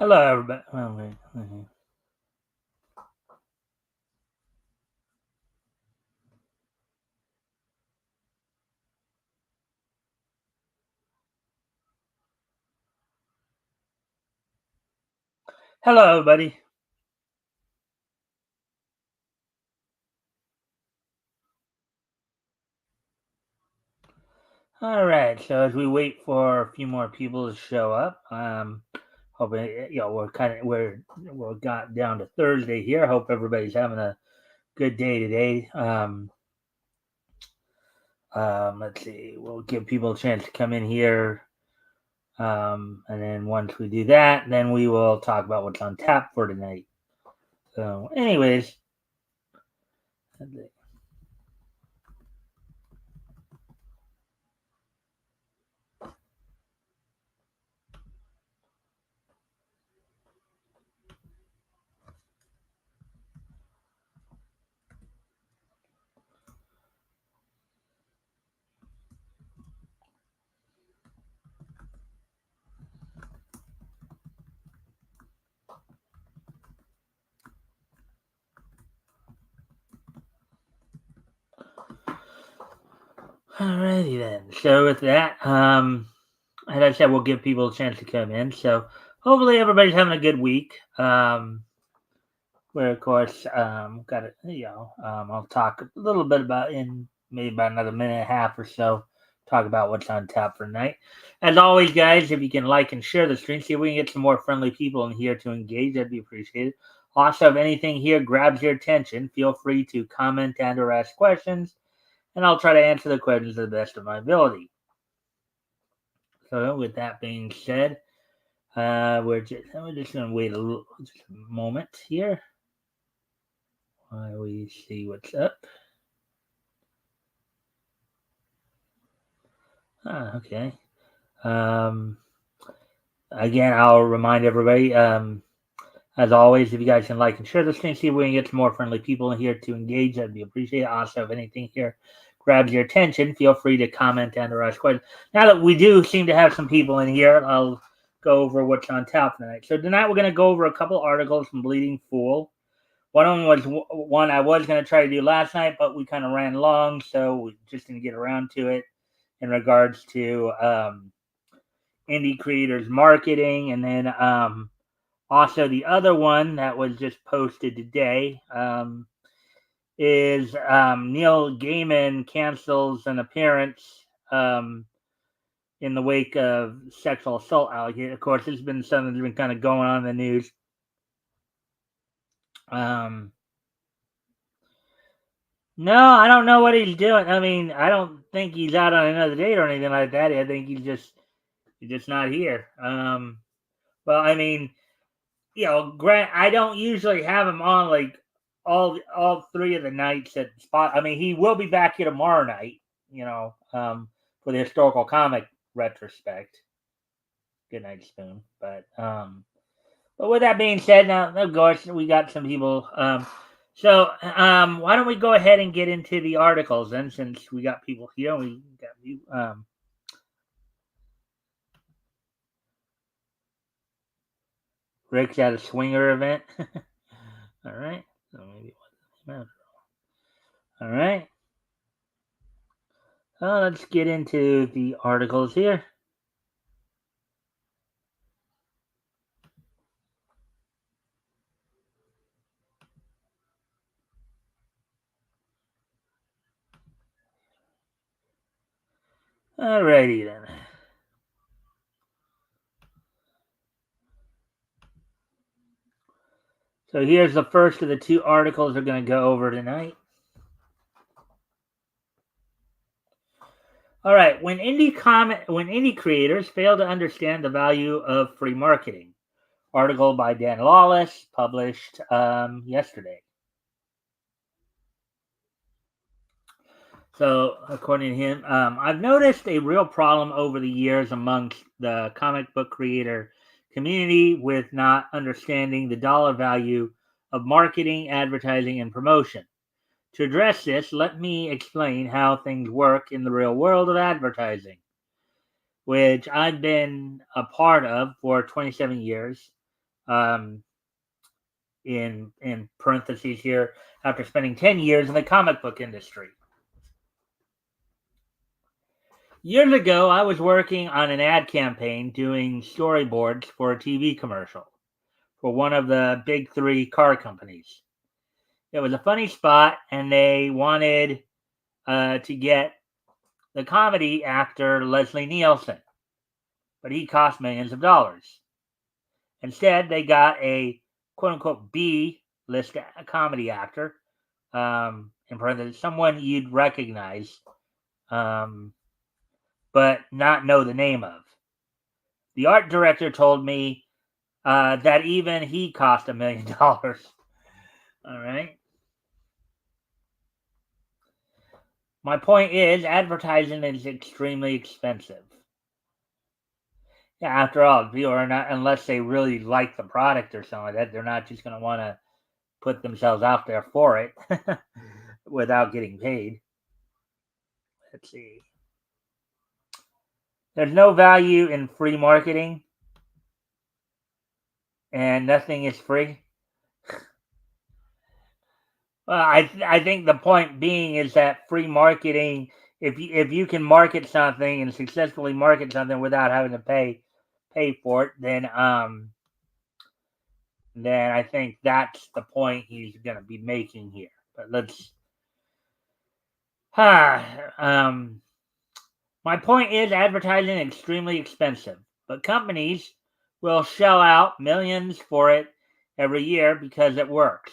Hello, everybody. Oh, wait. Hello, everybody. All right. So as we wait for a few more people to show up, hoping we're got down to Thursday here. Hope everybody's having a good day today. Let's see. We'll give people a chance to come in here. And then once we do that, then we will talk about what's on tap for tonight. So, anyways, alrighty then. So with that, as I said, we'll give people a chance to come in. So hopefully everybody's having a good week. Where of course, got it. I'll talk a little bit about in maybe about another minute and a half or so. Talk about what's on tap for tonight. As always, guys, if you can like and share the stream, see if we can get some more friendly people in here to engage. That'd be appreciated. Also, if anything here grabs your attention, feel free to comment and/or ask questions, and I'll try to answer the questions to the best of my ability. So, with that being said, we're just going to wait just a moment here while we see what's up. Okay. Again, I'll remind everybody, as always, if you guys can like and share this thing, see if we can get some more friendly people in here to engage. That'd be appreciated. Also, if anything here grabs your attention, feel free to comment and/or ask questions. Now that we do seem to have some people in here, I'll go over what's on tap tonight. So tonight we're going to go over a couple articles from Bleeding Fool. One of them was one I was going to try to do last night, but we kind of ran long, so we just didn't get around to it in regards to indie creators marketing. And then also the other one that was just posted today is Neil Gaiman cancels an appearance in the wake of sexual assault allegations. Of course, this has been something that's been kind of going on in the news. No, I don't know what he's doing. I mean, I don't think he's out on another date or anything like that. I think he's just not here. Well, I mean, Grant, I don't usually have him on like all three of the nights at spot. I mean, he will be back here tomorrow night, for the historical comic retrospect. Good night, Spoon. But with that being said, now of course we got some people. So why don't we go ahead and get into the articles then, since we got people here? We got you. Rick's at a swinger event. All right. So maybe it wasn't. All right. Let's get into the articles here. Alrighty then. So here's the first of the two articles we're going to go over tonight. All right, when indie creators fail to understand the value of free marketing. Article by Dan Lawless, published yesterday. So, according to him, I've noticed a real problem over the years amongst the comic book creator community with not understanding the dollar value of marketing, advertising, and promotion. To address this, let me explain how things work in the real world of advertising, which I've been a part of for 27 years. in parentheses here, after spending 10 years in the comic book industry. Years ago, I was working on an ad campaign doing storyboards for a TV commercial for one of the big three car companies. It was a funny spot, and they wanted to get the comedy actor Leslie Nielsen, but he cost millions of dollars. Instead, they got a quote unquote B list comedy actor, in parentheses, someone you'd recognize, but not know the name of. The art director told me that even he cost $1 million. All right. My point is, advertising is extremely expensive. Yeah, after all, people are not, unless they really like the product or something like that, they're not just going to want to put themselves out there for it without getting paid. Let's see. There's no value in free marketing, and nothing is free. Well, I think the point being is that free marketing, if you can market something and successfully market something without having to pay for it, then I think that's the point he's going to be making here. But let's my point is, advertising is extremely expensive, but companies will shell out millions for it every year because it works.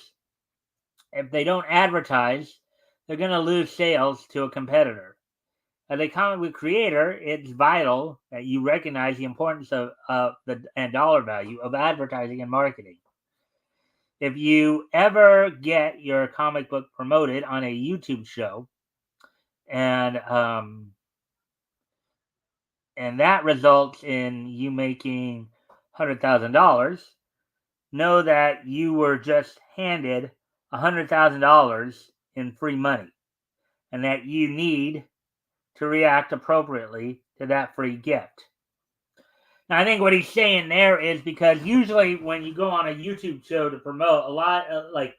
If they don't advertise, they're going to lose sales to a competitor. As a comic book creator, it's vital that you recognize the importance of the and dollar value of advertising and marketing. If you ever get your comic book promoted on a YouTube show, and that results in you making $100,000, know that you were just handed $100,000 in free money, and that you need to react appropriately to that free gift. Now, I think what he's saying there is because usually when you go on a YouTube show to promote, a lot like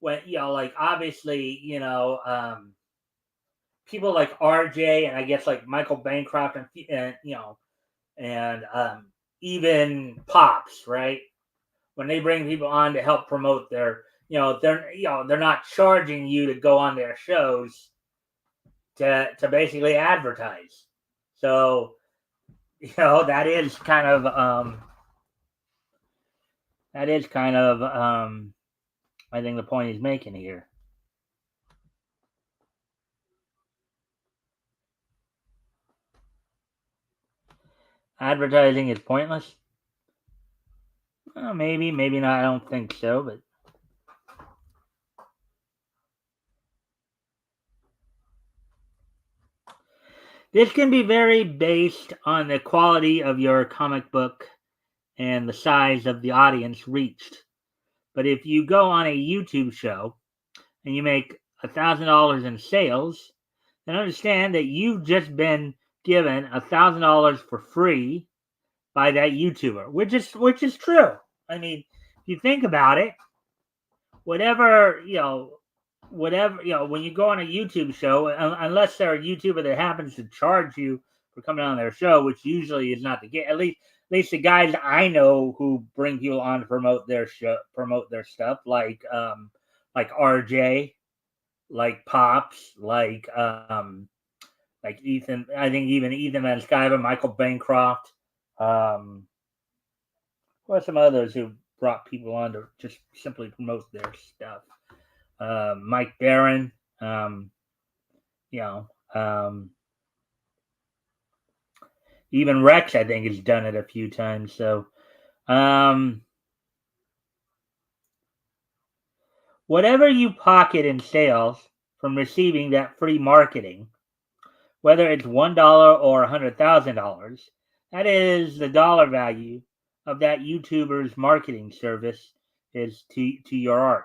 when like obviously people like RJ and I guess like Michael Bancroft and and even Pops, right? When they bring people on to help promote their, they're not charging you to go on their shows to basically advertise. So that is kind of I think the point he's making here. Advertising is pointless. Well, maybe not. I don't think so, but this can be very based on the quality of your comic book and the size of the audience reached. But if you go on a YouTube show and you make $1,000 in sales, then understand that you've just been given $1,000 for free by that YouTuber, which is true. I mean, if you think about it, whatever when you go on a YouTube show, unless they're a YouTuber that happens to charge you for coming on their show, which usually is not the case. At least the guys I know who bring people on to promote their show, promote their stuff, like RJ, like Pops, like Ethan. I think even Ethan Van Sciver, Michael Bancroft. Who are some others who brought people on to just simply promote their stuff? Mike Barron, even Rex, I think, has done it a few times. So, whatever you pocket in sales from receiving that free marketing, whether it's $1 or $100,000, that is the dollar value of that YouTuber's marketing service is to your art.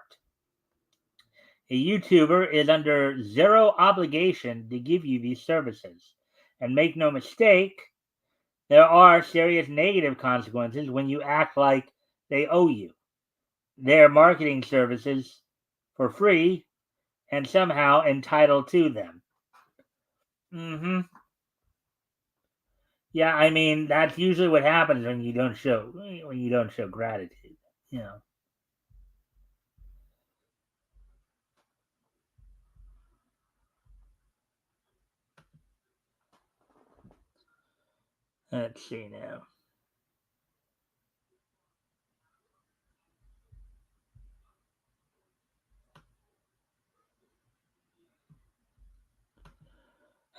A YouTuber is under zero obligation to give you these services. And make no mistake, there are serious negative consequences when you act like they owe you their marketing services for free and somehow entitled to them. Mm-hmm. Yeah, I mean that's usually what happens when you don't show gratitude. You know. Let's see now.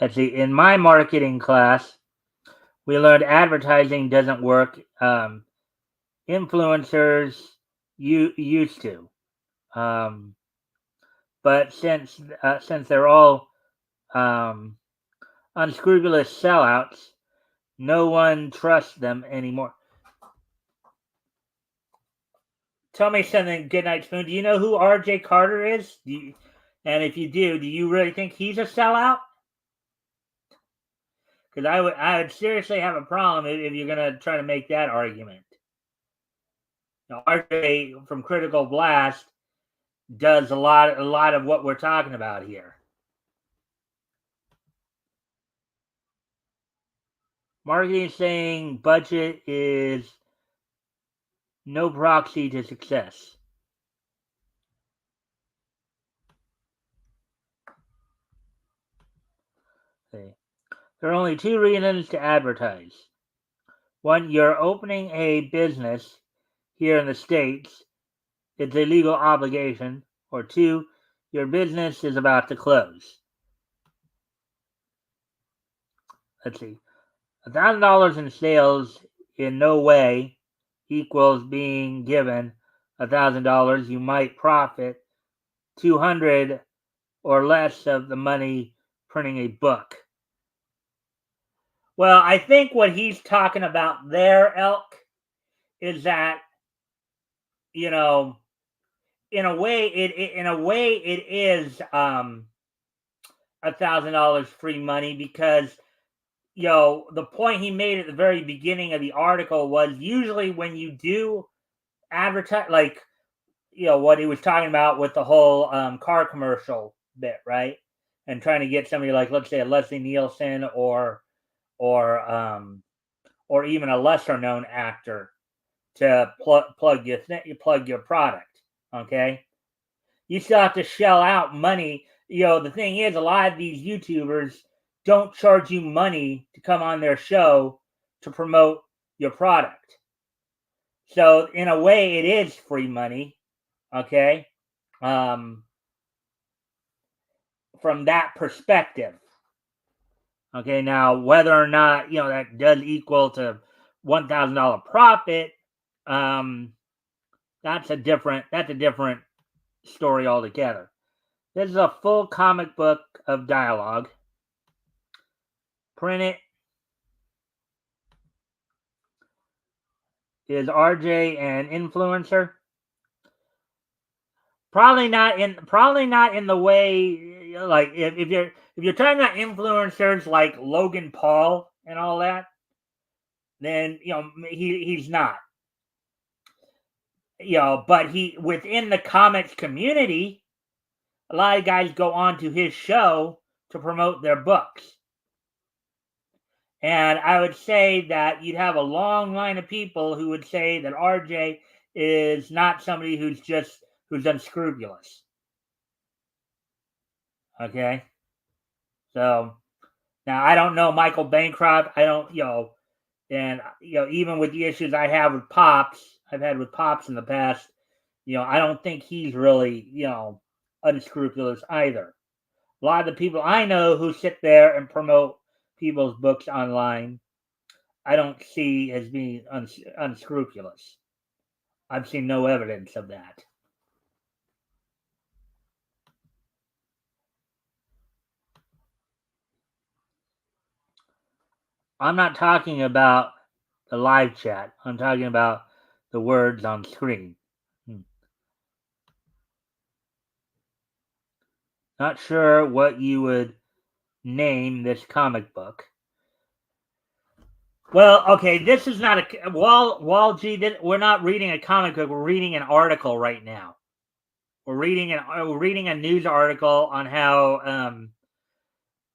Let's see. In my marketing class, we learned advertising doesn't work. Influencers used to, um, but since they're all um, unscrupulous sellouts, no one trusts them anymore. Tell me something, Goodnight Spoon. Do you know who R.J. Carter is? And if you do you really think he's a sellout? Because I would seriously have a problem if you're gonna try to make that argument. Now, RJ from Critical Blast does a lot of what we're talking about here. Marketing saying budget is no proxy to success. Okay. There are only two reasons to advertise. One, you're opening a business here in the States. It's a legal obligation. Or two, your business is about to close. Let's see. $1,000 in sales in no way equals being given $1,000. You might profit 200 or less of the money printing a book. Well, I think what he's talking about there, Elk, is that you know, in a way it is $1,000 free money because the point he made at the very beginning of the article was usually when you do advertise, like what he was talking about with the whole car commercial bit, right? And trying to get somebody like, let's say, a Leslie Nielsen or um, or even a lesser known actor to plug your product. Okay, you still have to shell out money. The thing is, a lot of these YouTubers don't charge you money to come on their show to promote your product. So in a way, it is free money. Okay, um, from that perspective. Okay, now whether or not that does equal to $1,000 profit, um, that's a different story altogether. This is a full comic book of dialogue. Print it. Is RJ an influencer? Probably not in the way like if you're talking about influencers like Logan Paul and all that, then he's not. But he within the comics community, a lot of guys go on to his show to promote their books. And I would say that you'd have a long line of people who would say that RJ is not somebody who's unscrupulous. Okay? So now I don't know Michael Bancroft. I don't, and even with the issues I've had with Pops in the past, I don't think he's really, unscrupulous either. A lot of the people I know who sit there and promote people's books online, I don't see as being unscrupulous. I've seen no evidence of that. I'm not talking about the live chat. I'm talking about the words on screen. Not sure what you would name this comic book. Well, okay, this is not a Wall G. We're not reading a comic book. We're reading an article right now. We're reading a news article on how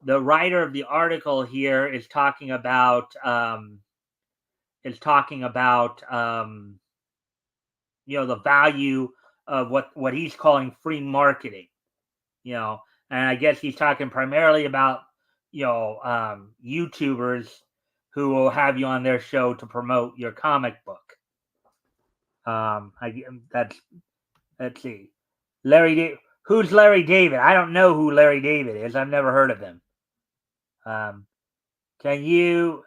the writer of the article here is talking about the value of what he's calling free marketing. And I guess he's talking primarily about YouTubers who will have you on their show to promote your comic book. That's let's see, who's Larry David? I don't know who Larry David is. I've never heard of him. Can you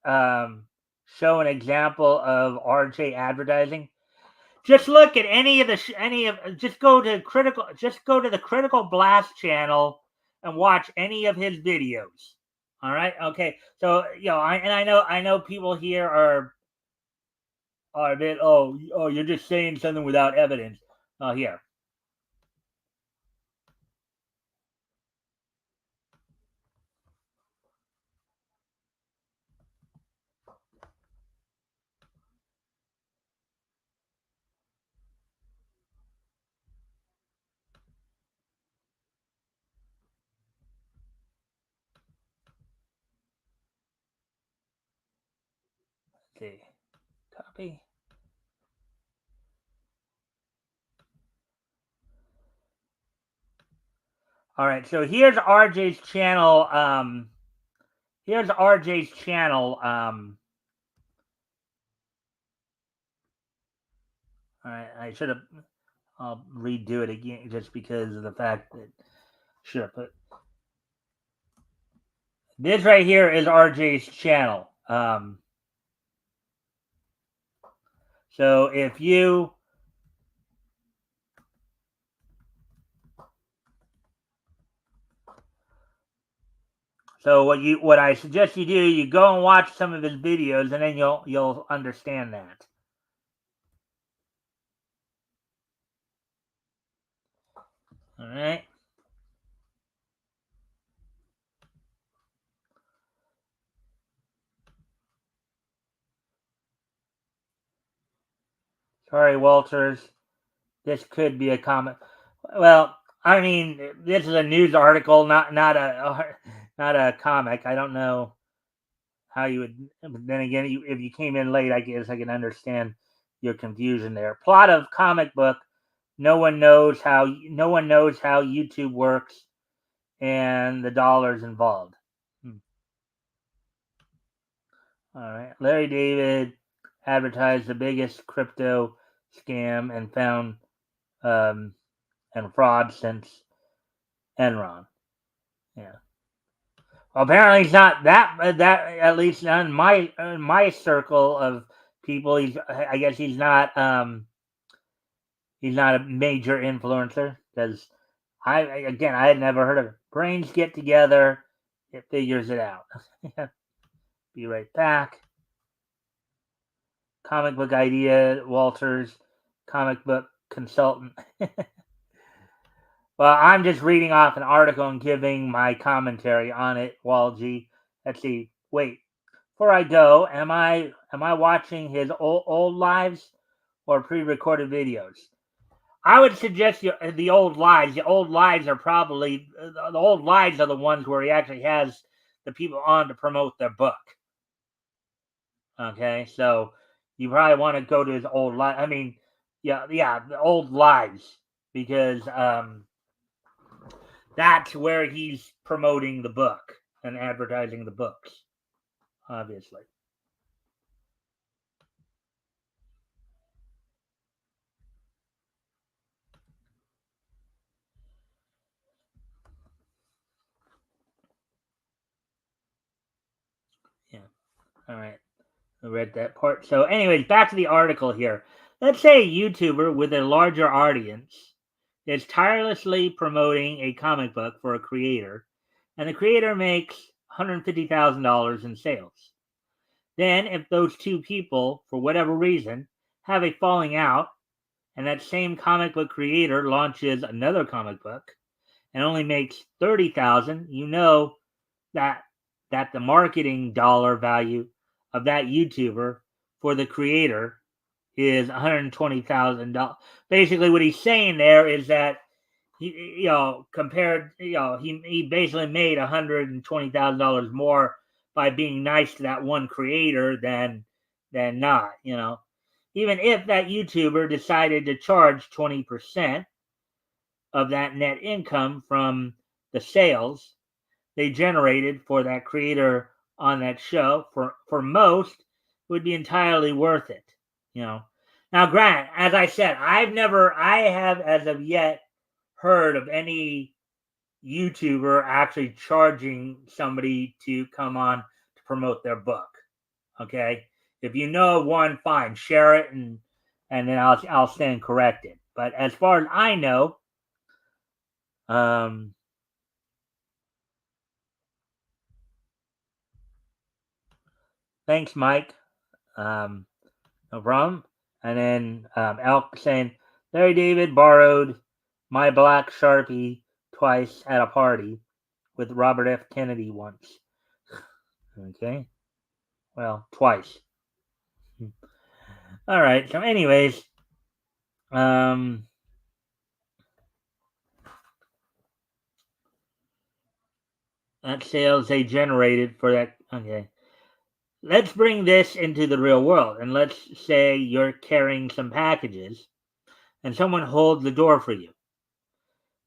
show an example of RJ advertising? Just look at just go to the Critical Blast channel and watch any of his videos. All right, okay. So I know people here are a bit you're just saying something without evidence. Here. Let's see. Copy. All right, so here's RJ's channel. Here's RJ's channel. All right, I should have. I'll redo it again just because of the fact that should have put this right here is RJ's channel. So if you So what I suggest you do, you go and watch some of his videos, and then you'll understand that. All right. Sorry, Walters. This could be a comment. Well, I mean, this is a news article, not a comic. I don't know how you would. But then again, if you came in late, I guess I can understand your confusion there. Plot of comic book. No one knows how YouTube works and the dollars involved. All right. Larry David advertised the biggest crypto scam and found and fraud since Enron. Yeah. Well, apparently, he's not that at least in my circle of people. I guess he's not a major influencer because I had never heard of it. Brains get together, it figures it out. Be right back. Comic book idea, Walters, comic book consultant. Well, I'm just reading off an article and giving my commentary on it, Walgy. Let's see. Wait, before I go, am I watching his old lives or pre-recorded videos? I would suggest the old lives. The old lives are probably the old lives are the ones where he actually has the people on to promote their book. Okay, so you probably want to go to his old live. I mean, yeah, the old lives because that's where he's promoting the book and advertising the books, obviously. Yeah. All right. I read that part. So, anyways, back to the article here. Let's say a YouTuber with a larger audience is tirelessly promoting a comic book for a creator, and the creator makes $150,000 in sales. Then, if those two people, for whatever reason, have a falling out, and that same comic book creator launches another comic book and only makes 30,000, you know that the marketing dollar value of that YouTuber for the creator is $120,000. Basically, what he's saying there is that he, compared, he basically made $120,000 more by being nice to that one creator than not. Even if that YouTuber decided to charge 20% of that net income from the sales they generated for that creator on that show, for most would be entirely worth it. you know Now, Grant, as I said, I have as of yet heard of any YouTuber actually charging somebody to come on to promote their book. Okay, if you know one, fine, share it, and then I'll stand corrected. But as far as I know, um, thanks, Mike. No problem. And then Elk saying, Larry David borrowed my black Sharpie twice at a party with Robert F. Kennedy once. Okay. Well, twice. All right. So, anyways, um, that sales they generated for that. Okay. Let's bring this into the real world. And let's say you're carrying some packages and someone holds the door for you.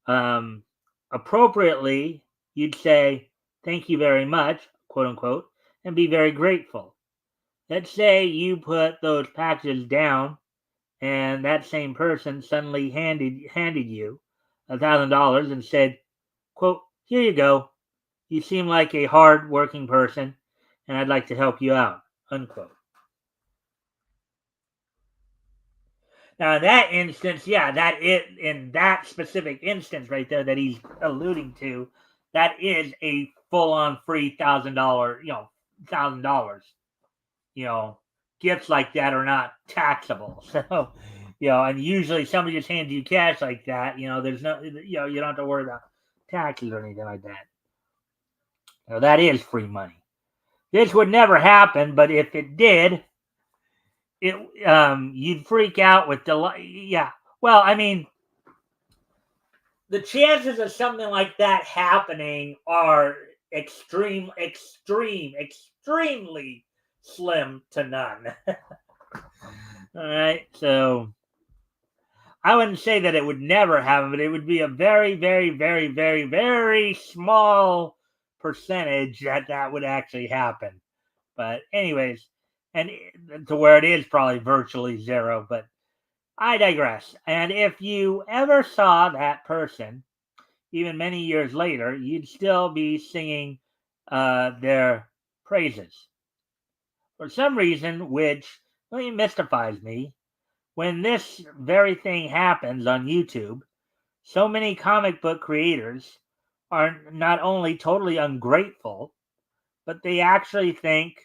Um, Appropriately, you'd say, thank you very much, quote unquote, and be very grateful. Let's say you put those packages down and that same person suddenly handed you $1,000 and said, quote, here you go. You seem like a hard working person and I'd like to help you out, unquote. Now, in that instance, yeah, in that specific instance right there that he's alluding to, that is a full-on free $1,000, $1,000. You know, Gifts like that are not taxable. So, and usually somebody just hands you cash like that. There's no, you don't have to worry about taxes or anything like that. That is free money. This would never happen, but if it did, you'd freak out with delight. Yeah. Well, I mean, the chances of something like that happening are extremely slim to none. All right. So I wouldn't say that it would never happen, but it would be a very, very, very, very, very small percentage that would actually happen. But anyways, and to where it is probably virtually zero, but I digress. And if you ever saw that person, even many years later, you'd still be singing their praises. For some reason, which really mystifies me, when this very thing happens on YouTube, so many comic book creators are not only totally ungrateful, but they actually think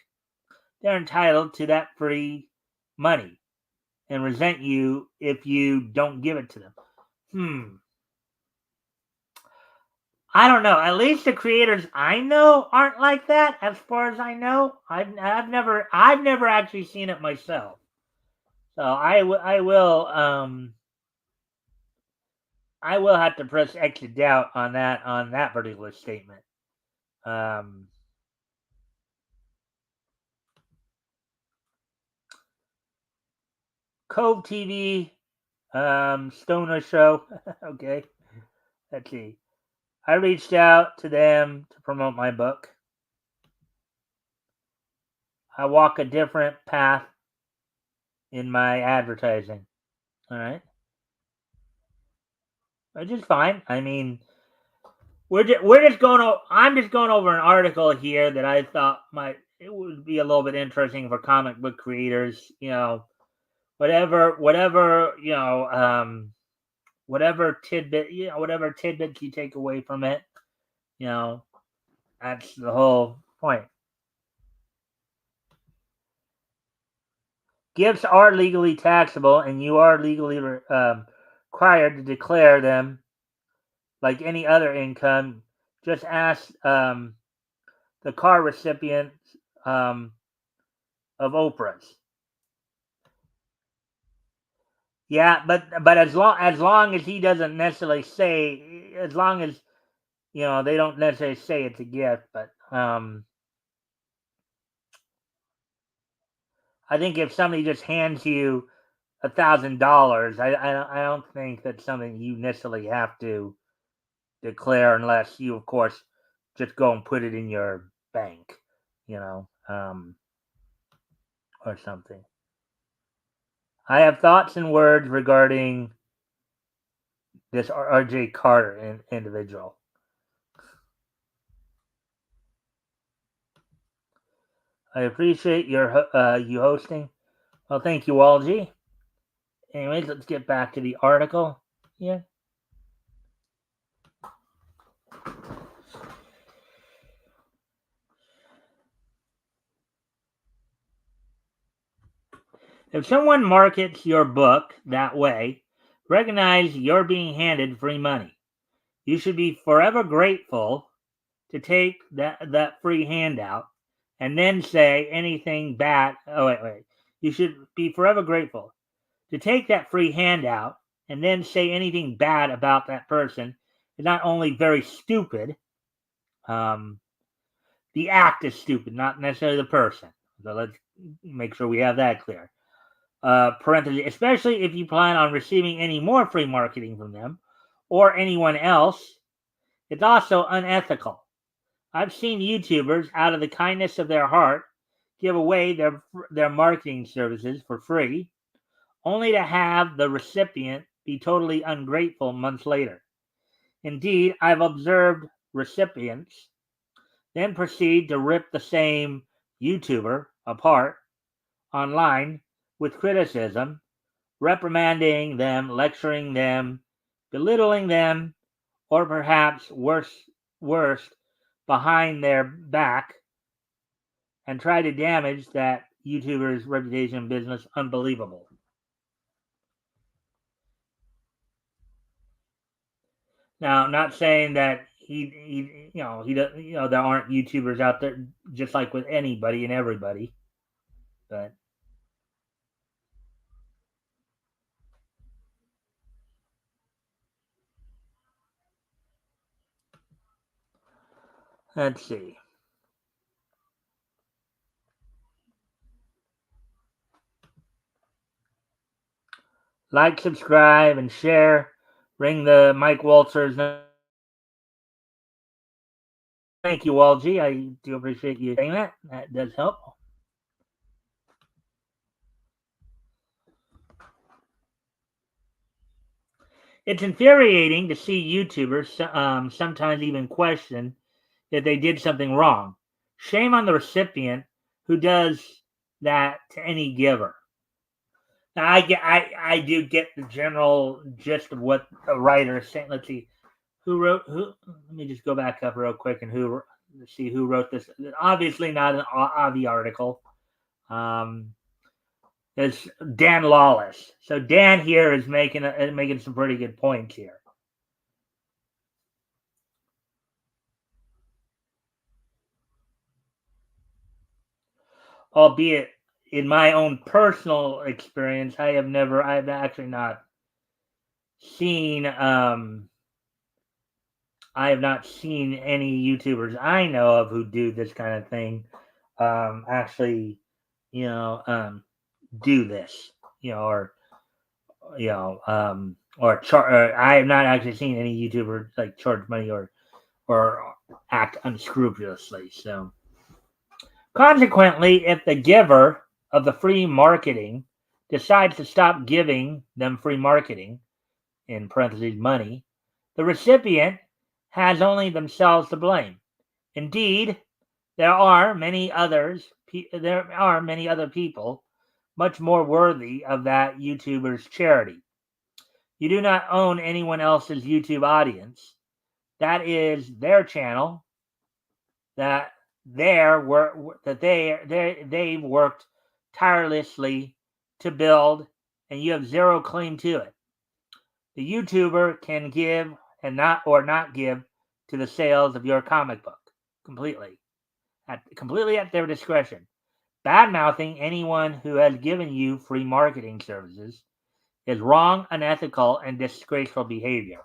they're entitled to that free money and resent you if you don't give it to them. I don't know. At least the creators I know aren't like that. As far as I know, I've never actually seen it myself. So I will have to press exit doubt on that particular statement. Um, Cove TV, Stoner Show. Okay, let's see. I reached out to them to promote my book. I walk a different path in my advertising. All right, which is fine. I mean, we're just going. I'm just going over an article here that I thought it would be a little bit interesting for comic book creators. Whatever whatever tidbits you take away from it, you know, that's the whole point. Gifts are legally taxable, and you are legally required to declare them like any other income. Just ask the car recipient um, of Oprah's. Yeah, but as long as he doesn't necessarily say, as long as they don't necessarily say it's a gift, but I think if somebody just hands you $1,000, I don't think that's something you necessarily have to declare unless you, of course, just go and put it in your bank, or something. I have thoughts and words regarding this R.J. Carter individual. I appreciate you hosting. Well, thank you, Walgie. Anyways, let's get back to the article here. If someone markets your book that way, recognize you're being handed free money. You should be forever grateful to take that free handout and then say anything bad. Oh, wait. You should be forever grateful to take that free handout and then say anything bad about that person is not only very stupid, the act is stupid, not necessarily the person. So let's make sure we have that clear. Parentheses, especially if you plan on receiving any more free marketing from them or anyone else, it's also unethical. I've seen YouTubers, out of the kindness of their heart, give away their marketing services for free, only to have the recipient be totally ungrateful months later. Indeed, I've observed recipients then proceed to rip the same YouTuber apart online with criticism, reprimanding them, lecturing them, belittling them, or perhaps worse, behind their back, and try to damage that YouTuber's reputation and business. Unbelievable. Now, I'm not saying that he there aren't YouTubers out there just like with anybody and everybody, but let's see. Like, subscribe, and share. Ring the Mike Walters. Thank you, Walgie. I do appreciate you saying that. That does help. It's infuriating to see YouTubers sometimes even question that they did something wrong. Shame on the recipient who does that to any giver. Now, I do get the general gist of what the writer is saying. Let's see who wrote who. Let me just go back up real quick and see who wrote this. Obviously, not an Avi article. It's Dan Lawless. So Dan here is making some pretty good points here. Albeit in my own personal experience, I've actually not seen I have not seen any YouTubers I know of who do this kind of thing actually, do this, or I have not actually seen any YouTuber like charge money or act unscrupulously. So consequently, if the giver of the free marketing decides to stop giving them free marketing, in parentheses money, the recipient has only themselves to blame. Indeed, there are many other people much more worthy of that YouTuber's charity. You do not own anyone else's YouTube audience. That is their channel that they've worked tirelessly to build, and you have zero claim to it. The YouTuber can give and not give to the sales of your comic book completely at their discretion. Bad-mouthing anyone who has given you free marketing services is wrong, unethical, and disgraceful behavior,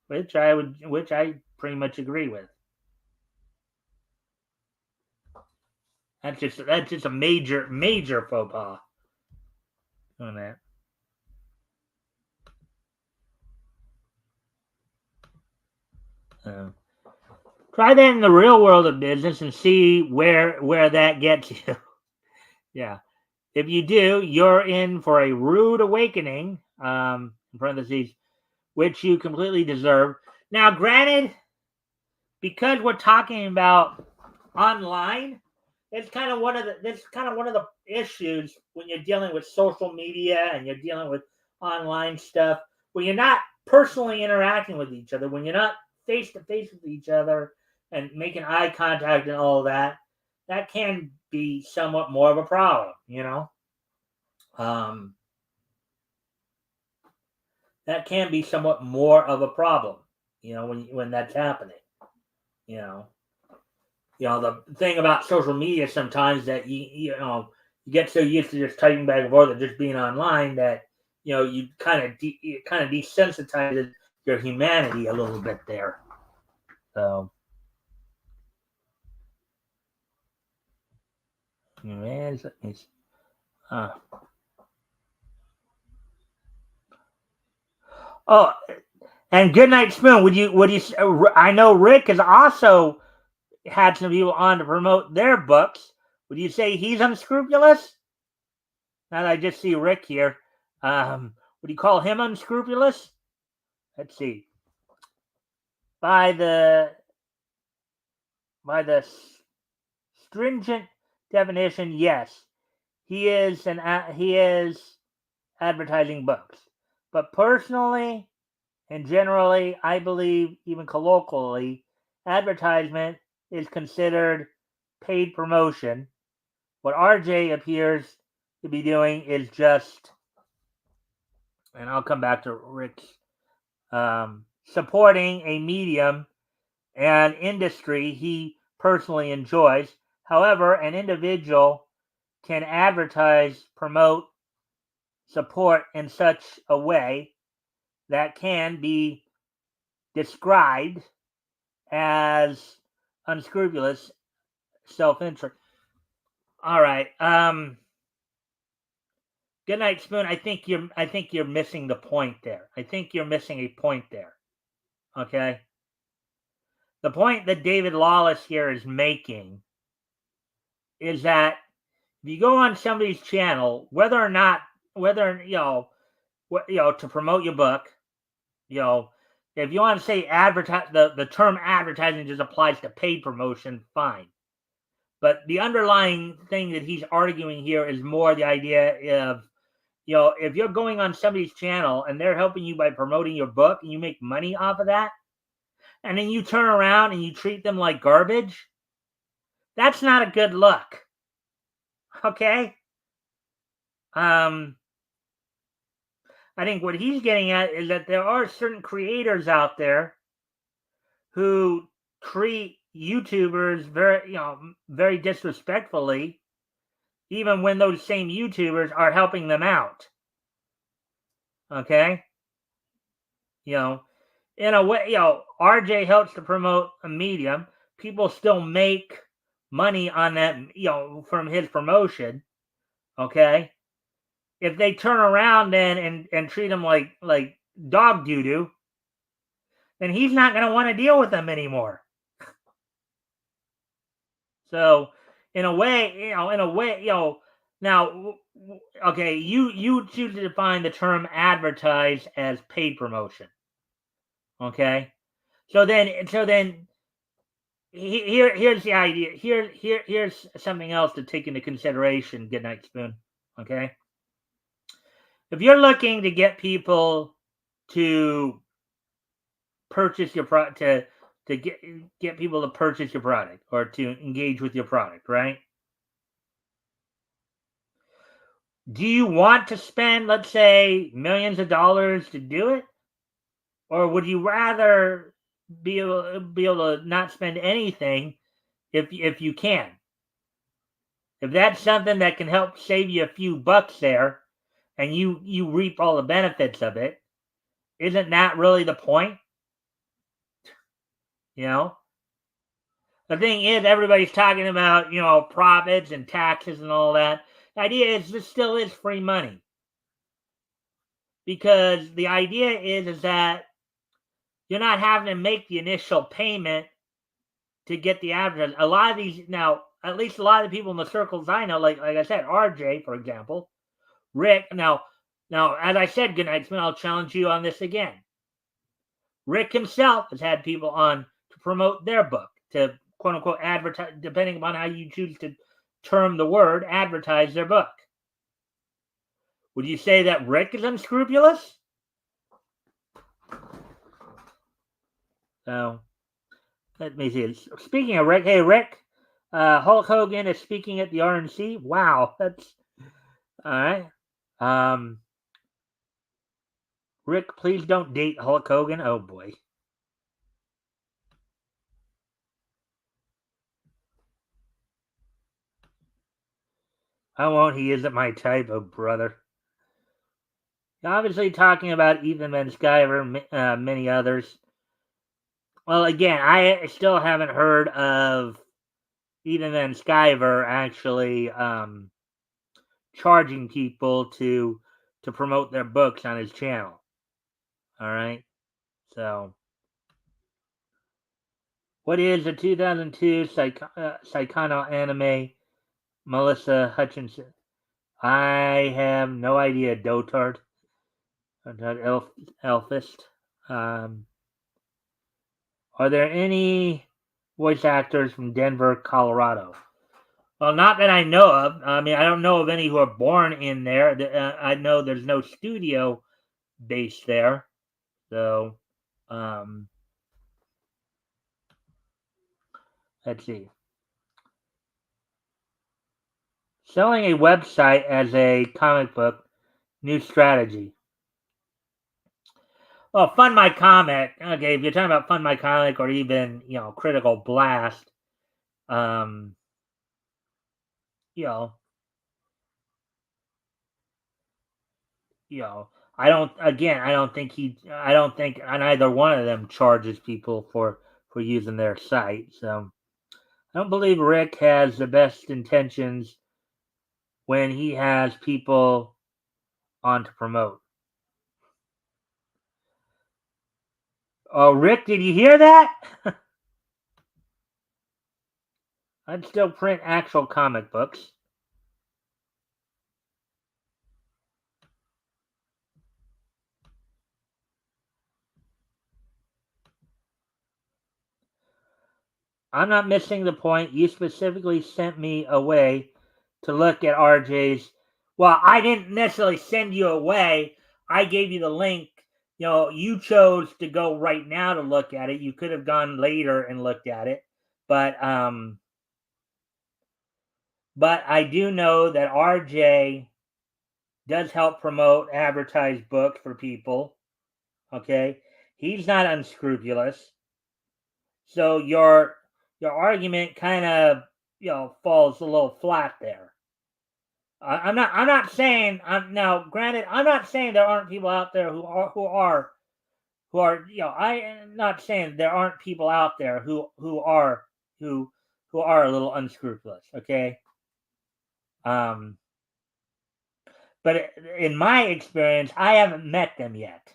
which I pretty much agree with. That's just a major faux pas on that. Try that in the real world of business and see where that gets you. Yeah. If you do, you're in for a rude awakening, in parentheses, which you completely deserve. Now, granted, because we're talking about online, it's kind of one of the issues when you're dealing with social media and you're dealing with online stuff, when you're not personally interacting with each other, when you're not face to face with each other and making eye contact and all of that, that can be somewhat more of a problem, that can be somewhat more of a problem, when that's happening, you know. The thing about social media sometimes that you get so used to just typing back and forth and just being online that you kind of desensitizes your humanity a little bit there. So, man, oh, and Goodnight Spoon. Would you? I know Rick has also had some people on to promote their books. Would you say he's unscrupulous? Now that I just see Rick here, would you call him unscrupulous? Let's see. By the stringent definition, yes, he is advertising books. But personally and generally, I believe even colloquially, advertisement is considered paid promotion. What RJ appears to be doing is just, and I'll come back to Rick's, supporting a medium and industry he personally enjoys. However, an individual can advertise, promote, support in such a way that can be described as unscrupulous self-interest. All right. Goodnight Spoon. I think you're missing the point there. I think you're missing a point there. Okay. The point that David Lawless here is making is that if you go on somebody's channel, whether to promote your book, if you want to say advertise, the term advertising just applies to paid promotion, fine. But the underlying thing that he's arguing here is more the idea of, if you're going on somebody's channel and they're helping you by promoting your book and you make money off of that, and then you turn around and you treat them like garbage, that's not a good look. Okay? I think what he's getting at is that there are certain creators out there who treat YouTubers very disrespectfully, even when those same YouTubers are helping them out. Okay? In a way, RJ helps to promote a medium. People still make money on that, from his promotion. Okay? If they turn around then and treat him like dog doo-doo, then he's not going to want to deal with them anymore. So, in a way, now, okay, you choose to define the term advertise as paid promotion. Okay? So then here's the idea. Here's something else to take into consideration, Goodnight Spoon. Okay? If you're looking to get people to purchase your product, to get people to purchase your product or to engage with your product, right? Do you want to spend, let's say, millions of dollars to do it? Or would you rather be able to not spend anything if you can? if that's something that can help save you a few bucks there, and you reap all the benefits of it, isn't that really the point? You know, the thing is, everybody's talking about profits and taxes and all that. The idea is this still is free money because the idea is that you're not having to make the initial payment to get the advertising. A lot of these now, at least a lot of the people in the circles I know, like I said, RJ, for example, Rick. Now, as I said, good night, I'll challenge you on this again. Rick himself has had people on to promote their book, to quote unquote advertise, depending upon how you choose to term the word, advertise their book. Would you say that Rick is unscrupulous? So, let me see. Speaking of Rick, hey Rick, Hulk Hogan is speaking at the RNC. Wow, that's all right. Rick, please don't date Hulk Hogan. Oh boy. I won't. He isn't my type of brother. Obviously, talking about Ethan Van Sciver, many others. Well, again, I still haven't heard of Ethan Van Sciver actually charging people to promote their books on his channel. All right, so what is the 2002 psychoanime Melissa Hutchinson? I have no idea. Dotard. Elfist. Are there any voice actors from Denver, Colorado? Well, not that I know of. I mean, I don't know of any who are born in there. I know there's no studio based there. So, let's see. Selling a website as a comic book, new strategy. Well, Fund My Comic. Okay, if you're talking about Fund My Comic or even Critical Blast, um, you know, I don't. Again, I don't think I don't think either one of them charges people for using their site. So I don't believe Rick has the best intentions when he has people on to promote. Oh, Rick, did you hear that? I'd still print actual comic books. I'm not missing the point. You specifically sent me away to look at RJ's. Well, I didn't necessarily send you away. I gave you the link. You chose to go right now to look at it. You could have gone later and looked at it. But I do know that RJ does help promote advertise books for people. Okay? He's not unscrupulous. So your argument kind of falls a little flat there. I'm not saying now. Granted, I'm not saying there aren't people out there who are I am not saying there aren't people out there who are a little unscrupulous. Okay. But in my experience, I haven't met them yet.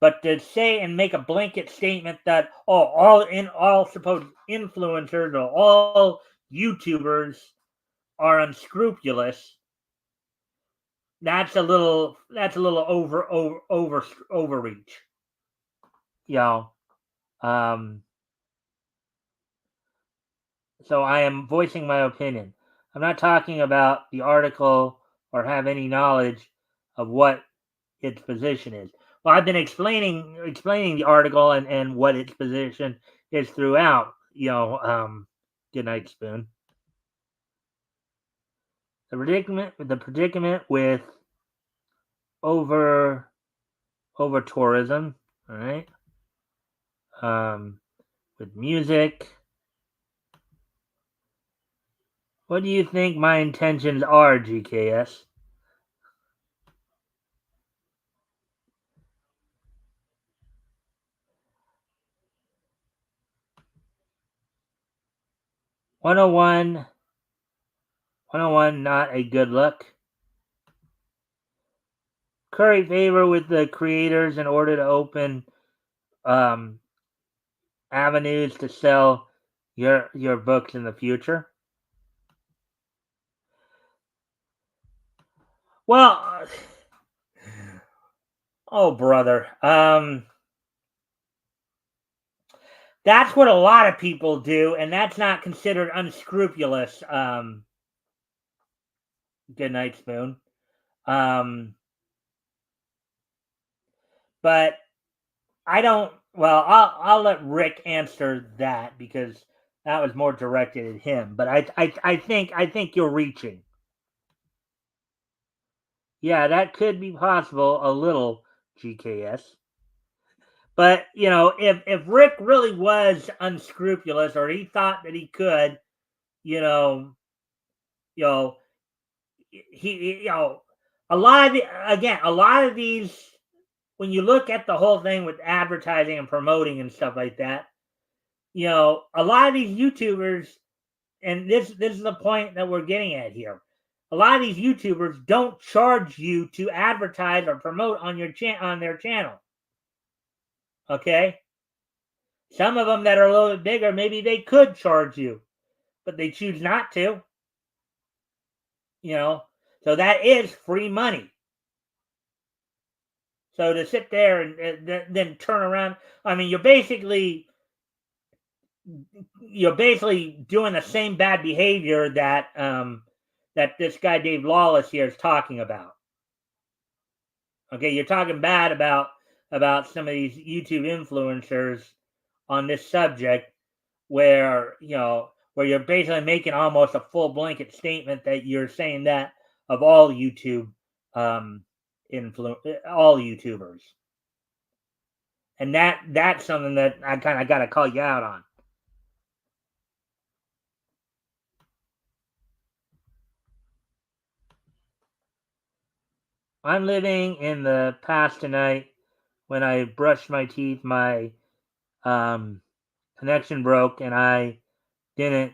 But to say and make a blanket statement that all supposed influencers or all YouTubers are unscrupulous, that's a little overreach. You know, um, so I am voicing my opinion. I'm not talking about the article or have any knowledge of what its position is. Well, I've been explaining the article and what its position is throughout. Good night, Spoon. The predicament with over tourism. All right. With music, What do you think my intentions are, GKS? "101, 101, not a good look. Curry favor with the creators in order to open um, avenues to sell your books in the future." Well, oh brother, that's what a lot of people do, and that's not considered unscrupulous. Good night, Spoon. Um, but I don't. Well, I'll let Rick answer that because that was more directed at him. But I think you're reaching. Yeah, that could be possible a little, GKS. But if Rick really was unscrupulous, or he thought that he could, you know, you know, he, a lot of a lot of these, when you look at the whole thing with advertising and promoting and stuff like that, a lot of these YouTubers, and this is the point that we're getting at here. A lot of these YouTubers don't charge you to advertise or promote on on their channel. Okay, some of them that are a little bit bigger, maybe they could charge you, but they choose not to. So that is free money. So to sit there and then turn around, I mean, you're basically doing the same bad behavior that this guy Dave Lawless here is talking about. Okay, you're talking bad about some of these YouTube influencers on this subject, where you're basically making almost a full blanket statement that you're saying that of all YouTube um, all YouTubers, and that's something that I kind of got to call you out on. I'm living in the past tonight. When I brushed my teeth, my um, connection broke, and I didn't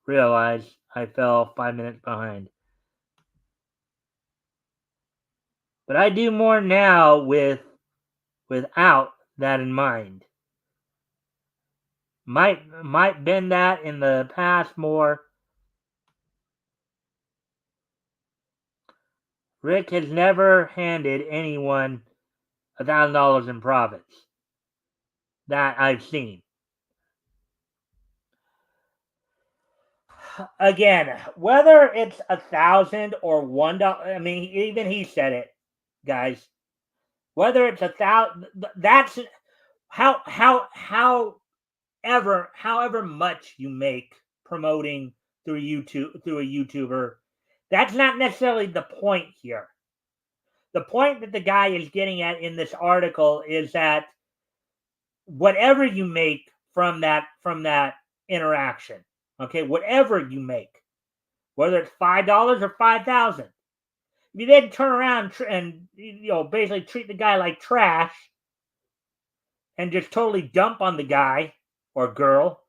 realize I fell 5 minutes behind. But I do more now without that in mind. Might been that in the past more. Rick has never handed anyone $1,000 in profits that I've seen. Again, whether it's 1,000 or $1, I mean, even he said it, guys. Whether it's 1,000, that's however much you make promoting through a YouTuber. That's not necessarily the point here. The point that the guy is getting at in this article is that whatever you make from that interaction, okay, whatever you make, whether it's $5 or 5,000, if you then turn around and basically treat the guy like trash and just totally dump on the guy or girl,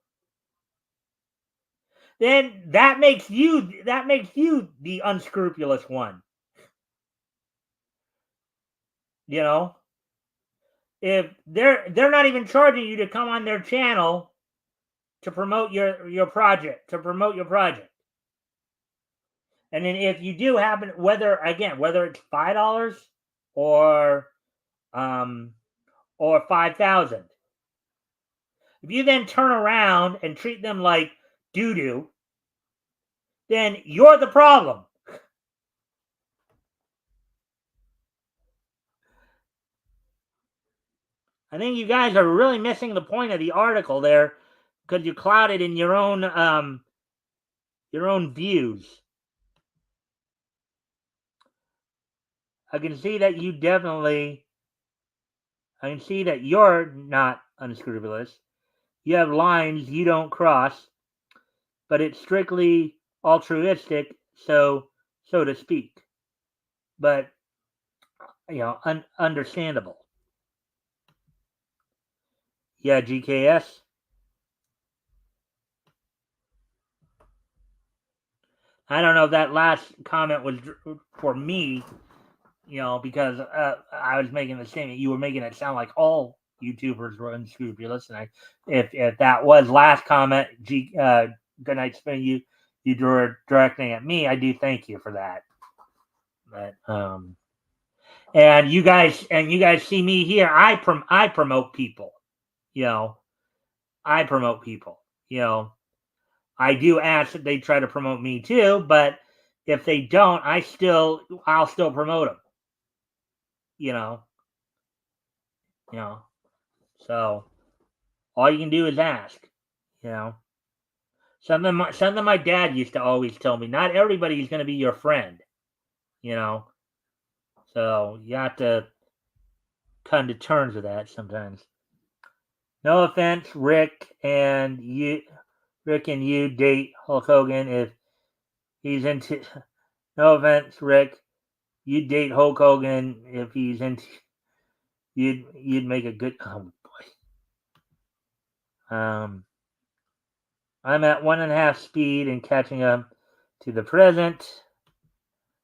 then that makes you the unscrupulous one. You know, if they're not even charging you to come on their channel to promote your project, and then if you do happen, whether it's $5 or um or 5,000, if you then turn around and treat them like doo doo, then you're the problem. I think you guys are really missing the point of the article there because you clouded in your own views. I can see that you definitely. I can see that you're not unscrupulous. You have lines you don't cross, but it's strictly altruistic, so to speak, but understandable. Yeah, GKS. I don't know if that last comment was for me, because I was making the statement. You were making it sound like all YouTubers were unscrupulous, and if that was last comment, good night, Spin, you were directing at me. I do thank you for that. But and you guys see me here. I promote people. I promote people. I do ask that they try to promote me too, but if they don't, I'll still promote them. You know. So all you can do is ask. Something my dad used to always tell me. Not everybody's going to be your friend. So you have to come to terms with that sometimes. No offense, Rick and you date Hulk Hogan if he's into. No offense, Rick. You date Hulk Hogan if he's into. You'd make a good. Oh boy. I'm at 1.5 speed and catching up to the present.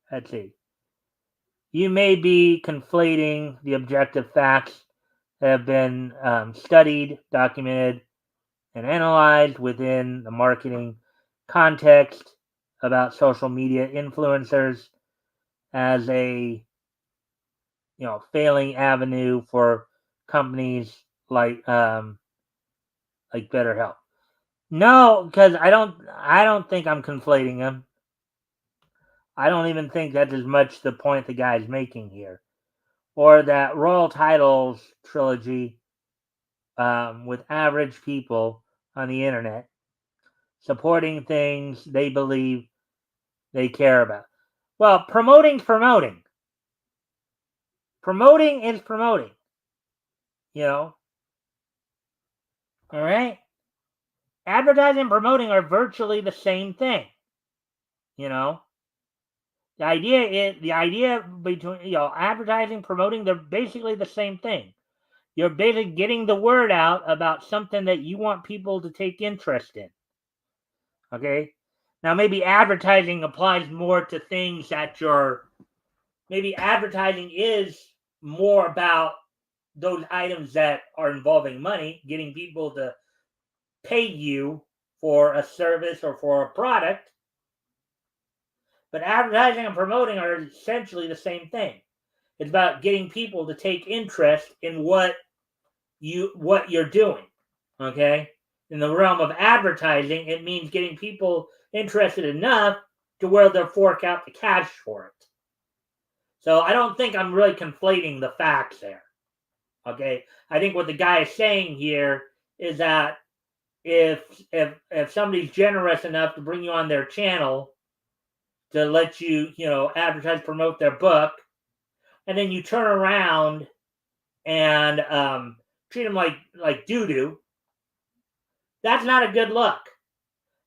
Let's see. You may be conflating the objective facts that have been studied, documented, and analyzed within the marketing context about social media influencers as a failing avenue for companies like BetterHelp. No, because I don't think I'm conflating them. I don't even think that's as much the point the guy's making here. Or that Royal Titles trilogy with average people on the internet supporting things they believe they care about. Well, promoting's promoting. Promoting is promoting. All right? Advertising and promoting are virtually the same thing. The idea between advertising, promoting, they're basically the same thing. You're basically getting the word out about something that you want people to take interest in. Okay? Now maybe advertising applies more to things that maybe advertising is more about those items that are involving money, getting people to pay you for a service or for a product. But advertising and promoting are essentially the same thing. It's about getting people to take interest in what you're doing. Okay? In the realm of advertising, it means getting people interested enough to where they'll fork out the cash for it. So I don't think I'm really conflating the facts there. Okay? I think what the guy is saying here is that if somebody's generous enough to bring you on their channel to let you, advertise, promote their book, and then you turn around and treat them like doo-doo, that's not a good look.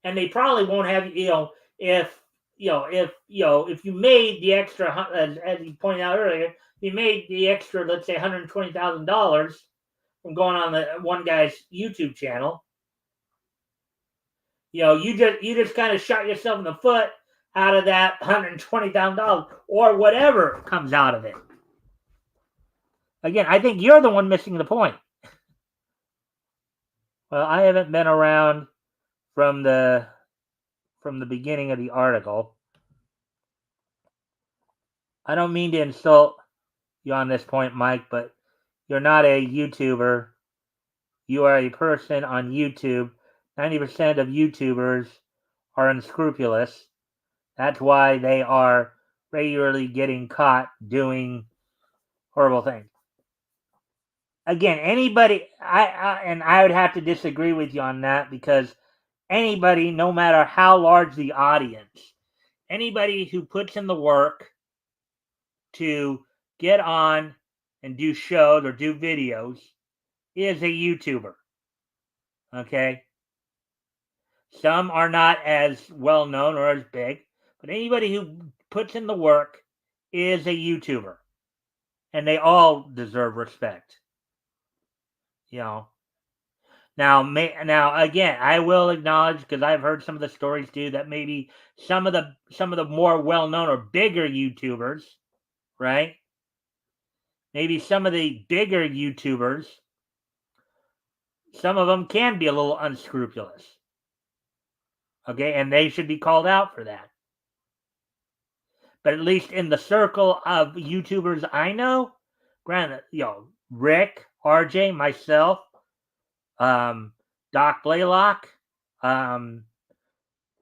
And they probably won't have, if you made the extra, as you pointed out earlier, you made the extra, let's say $120,000 from going on the one guy's YouTube channel. You just kind of shot yourself in the foot out of that $120,000 or whatever comes out of it. Again, I think you're the one missing the point. Well, I haven't been around from the beginning of the article. I don't mean to insult you on this point, Mike, but you're not a YouTuber. You are a person on YouTube. 90% of YouTubers are unscrupulous. That's why they are regularly getting caught doing horrible things. Again, anybody, I would have to disagree with you on that, because anybody, no matter how large the audience, anybody who puts in the work to get on and do shows or do videos is a YouTuber. Okay? Some are not as well known or as big, but anybody who puts in the work is a YouTuber, and they all deserve respect. You know. Now again, I will acknowledge, because I've heard some of the stories too, that maybe some of the more well known or bigger YouTubers, right? Maybe some of the bigger YouTubers, some of them can be a little unscrupulous. Okay, and they should be called out for that. But at least in the circle of YouTubers I know, granted, Rick, RJ, myself, Doc Blaylock, um,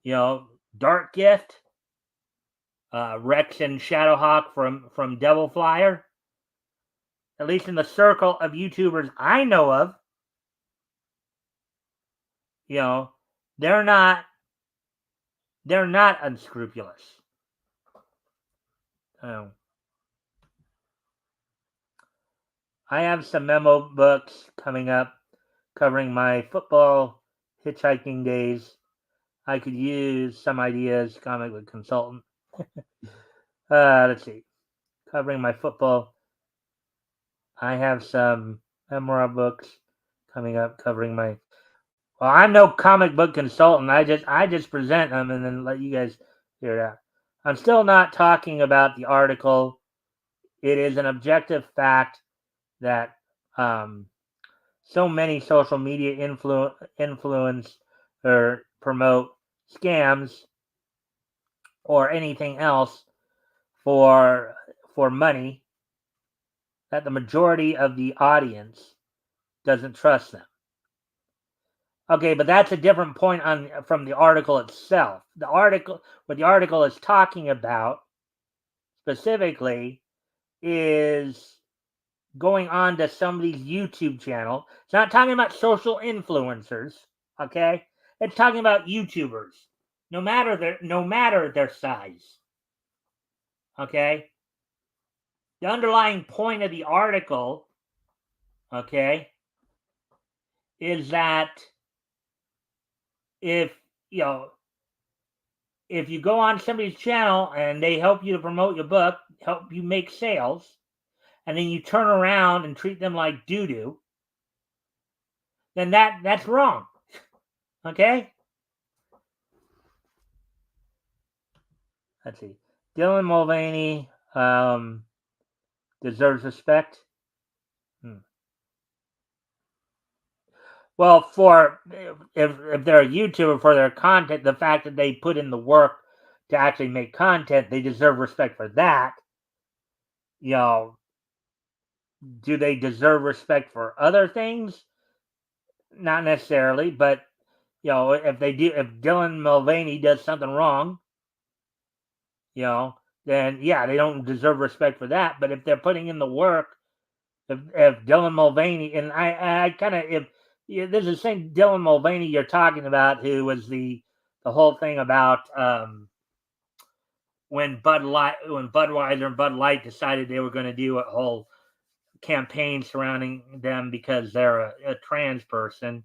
Dark Gift, Rex and Shadowhawk from Devil Flyer. At least in the circle of YouTubers I know of, they're not unscrupulous. Um, I have some memo books coming up covering my football hitchhiking days. I could use some ideas, comic book consultant. Let's see. Covering my football. I have some memoir books coming up covering my. Well, I'm no comic book consultant. I just present them and then let you guys hear it out. I'm still not talking about the article. It is an objective fact that so many social media influence or promote scams or anything else for money that the majority of the audience doesn't trust them. Okay, but that's a different point from the article itself. What the article is talking about specifically is going on to somebody's YouTube channel. It's not talking about social influencers, okay? It's talking about YouTubers, no matter their size, okay? The underlying point of the article, okay, is that if if you go on somebody's channel and they help you to promote your book, help you make sales, and then you turn around and treat them like doo-doo, then that's wrong. Okay? Let's see. Dylan Mulvaney deserves respect. Well, for if they're a YouTuber, for their content, the fact that they put in the work to actually make content, they deserve respect for that. Do they deserve respect for other things? Not necessarily, but if Dylan Mulvaney does something wrong, then yeah, they don't deserve respect for that. But if they're putting in the work, if Dylan Mulvaney, and I kind of, if there's the same Dylan Mulvaney you're talking about, who was the whole thing about when Budweiser and Bud Light decided they were going to do a whole campaign surrounding them because they're a trans person.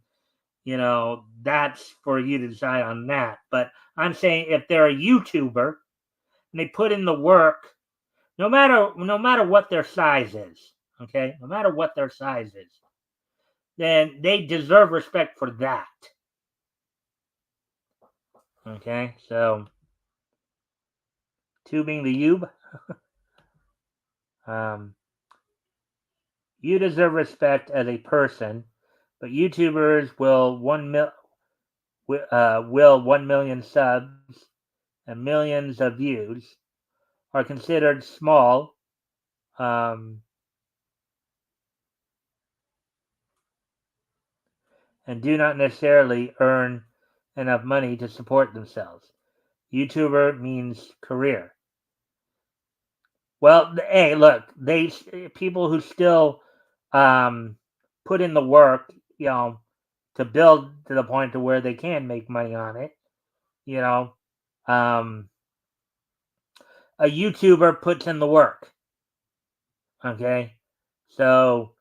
That's for you to decide on that. But I'm saying if they're a YouTuber and they put in the work, no matter what their size is, okay, no matter what their size is, then they deserve respect for that. Okay, so tubing the Yube, you deserve respect as a person, but YouTubers will 1 million subs and millions of views are considered small. And do not necessarily earn enough money to support themselves. YouTuber means career. Well, hey, look, people who still put in the work, to build to the point to where they can make money on it. A YouTuber puts in the work. Okay, so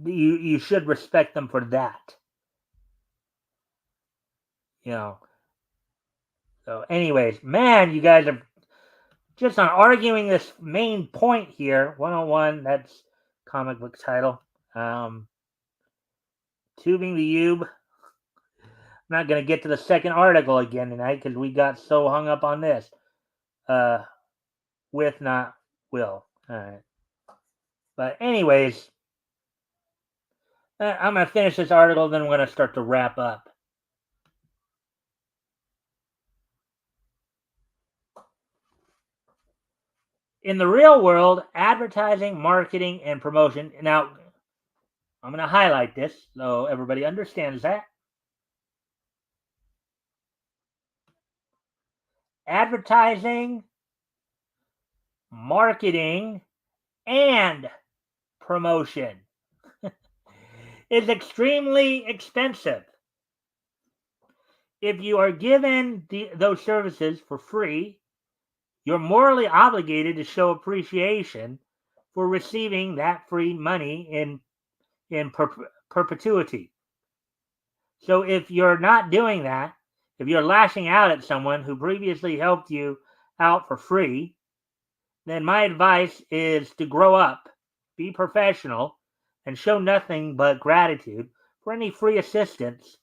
you should respect them for that. You know. So, anyways, man, you guys are just on arguing this main point here. 101. That's comic book title. Tubing the Ube. I'm not gonna get to the second article again tonight because we got so hung up on this. With not will. All right. But anyways, I'm gonna finish this article, then we're gonna start to wrap up. In the real world, advertising, marketing, and promotion. Now, I'm gonna highlight this so everybody understands that. Advertising, marketing, and promotion is extremely expensive. If you are given those services for free, you're morally obligated to show appreciation for receiving that free money in perpetuity. So if you're not doing that, if you're lashing out at someone who previously helped you out for free, then my advice is to grow up, be professional, and show nothing but gratitude for any free assistance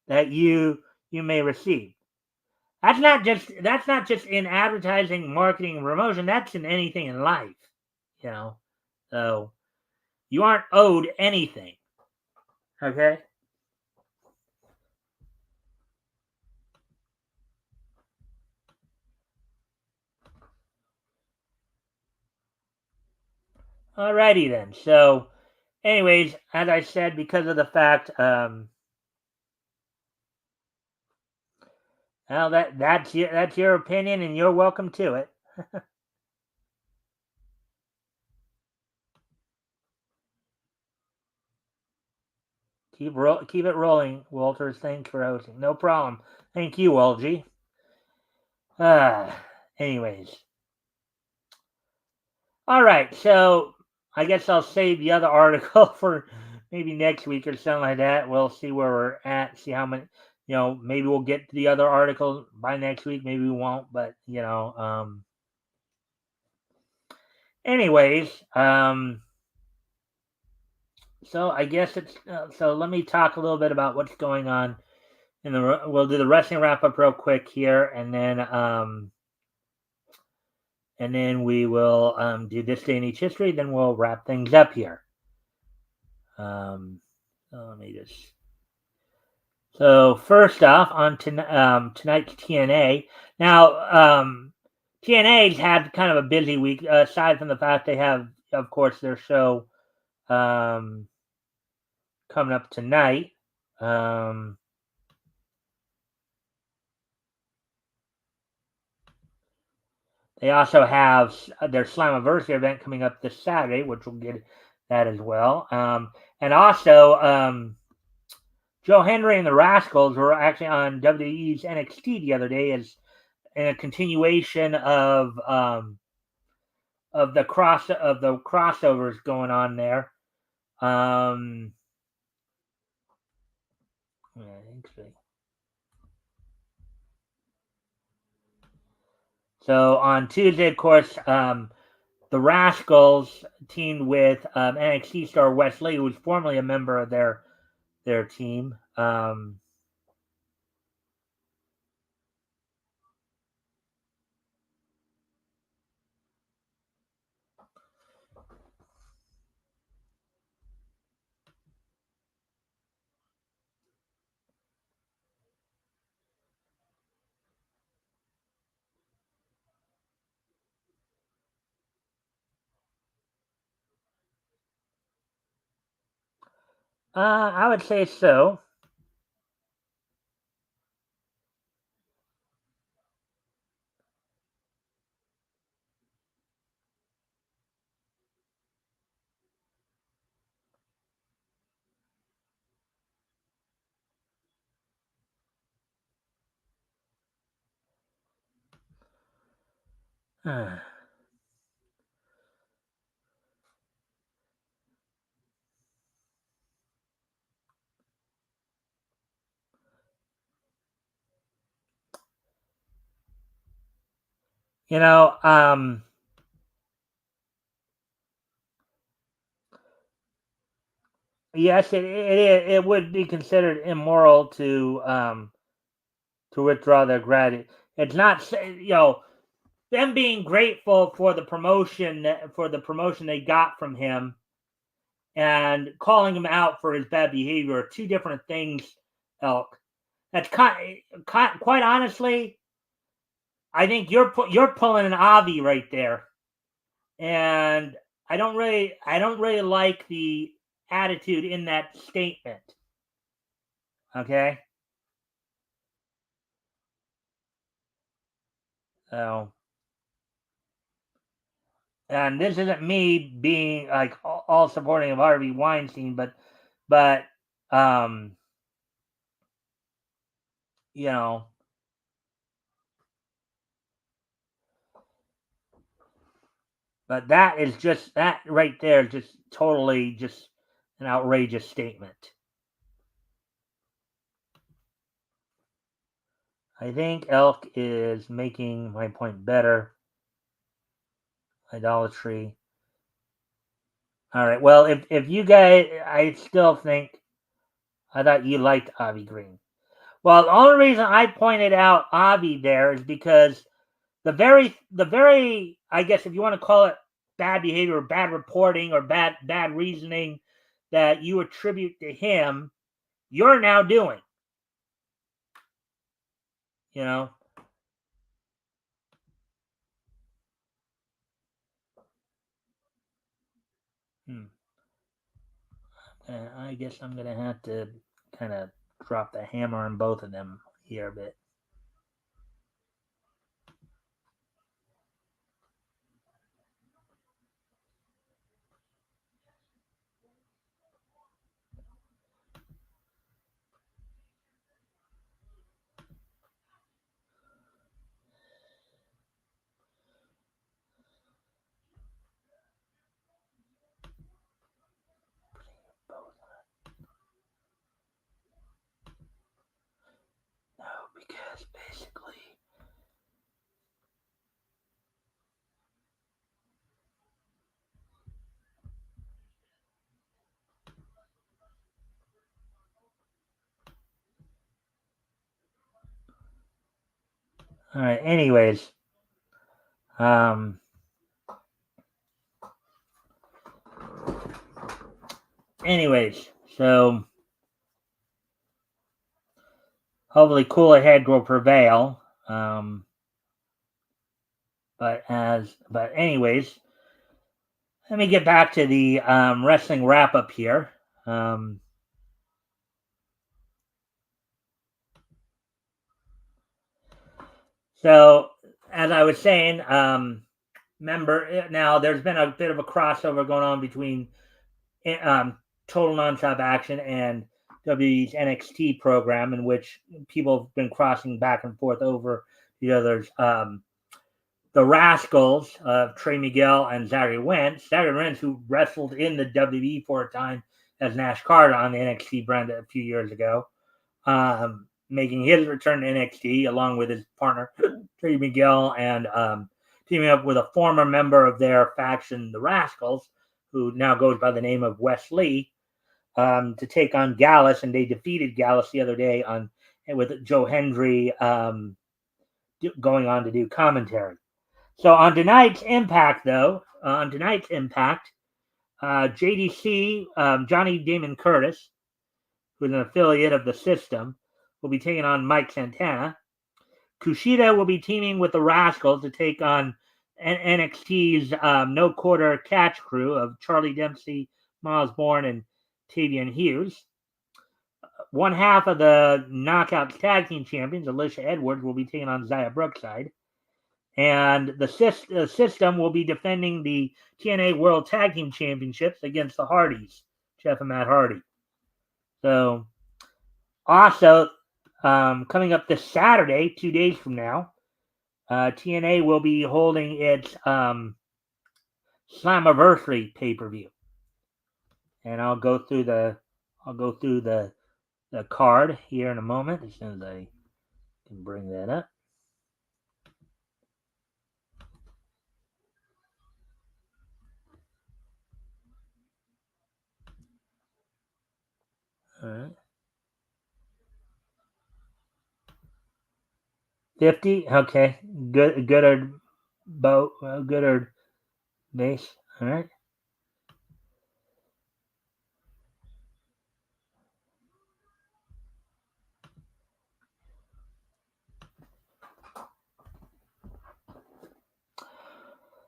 that you may receive. That's not just in advertising, marketing, and promotion. That's in anything in life, you know. So you aren't owed anything. Okay. Alrighty then. So, anyways, as I said, because of the fact, well, that's your opinion, and you're welcome to it. Keep it rolling, Walters. Thanks for hosting. No problem. Thank you, LG. Anyways, all right. So I guess I'll save the other article for maybe next week or something like that. We'll see where we're at. See how many. Maybe we'll get to the other article by next week. Maybe we won't. But anyways, so I guess it's so. Let me talk a little bit about what's going on in the. We'll do the wrestling wrap up real quick here, and then we will do this day in each history. Then we'll wrap things up here. So let me just. So first off, on tonight's TNA. Now, TNA's had kind of a busy week, aside from the fact they have, of course, their show coming up tonight. They also have their Slammiversary event coming up this Saturday, which we'll get that as well. And also, Joe Henry and the Rascals were actually on WWE's NXT the other day as in a continuation of the crossovers going on there. So on Tuesday, of course, the Rascals teamed with NXT star Wesley, who was formerly a member of their team. I would say so. You know, yes, it would be considered immoral to withdraw their gratitude. It's not, them being grateful for the promotion they got from him, and calling him out for his bad behavior are two different things. Elk. That's quite honestly, I think you're pulling an Avi right there, and I don't really like the attitude in that statement. Okay, so, and this isn't me being like all supporting of Harvey Weinstein, but um, you know, but that right there is just totally just an outrageous statement. I think Elk is making my point better. Idolatry. All right. Well, if you guys, I still think I thought you liked Avi Green. Well, the only reason I pointed out Avi there is because the very I guess if you want to call it bad behavior or bad reporting or bad reasoning that you attribute to him, you're now doing. You know. Hmm. I guess I'm gonna have to kind of drop the hammer on both of them here a bit. No, because basically, all right. Um, anyways, so hopefully, cooler head will prevail. But anyways, let me get back to the wrestling wrap up here. Um, so as I was saying, remember now there's been a bit of a crossover going on between um, Total Nonstop Action and WWE's NXT program, in which people have been crossing back and forth over the others. The Rascals of Trey Miguel and Zachary Wentz. Zachary Wentz, who wrestled in the WWE for a time as Nash Carter on the NXT brand a few years ago, making his return to NXT along with his partner Trey Miguel, and teaming up with a former member of their faction, the Rascals, who now goes by the name of Wes Lee, to take on Gallus, and they defeated Gallus the other day on with Joe Hendry going on to do commentary. So on tonight's Impact, JDC, Johnny Damon Curtis, who's an affiliate of the System, will be taking on Mike Santana. Kushida will be teaming with the Rascals to take on NXT's No Quarter Catch Crew of Charlie Dempsey, Miles Bourne, and Tavian Hughes. One half of the Knockouts Tag Team Champions, Alicia Edwards, will be taking on Zaya Brookside. And the System will be defending the TNA World Tag Team Championships against the Hardys, Jeff and Matt Hardy. So, also, coming up this Saturday, 2 days from now, TNA will be holding its Slammiversary pay per view, and I'll go through the card here in a moment as soon as I can bring that up. 50. Okay. Goodard boat. Goodard base. All right.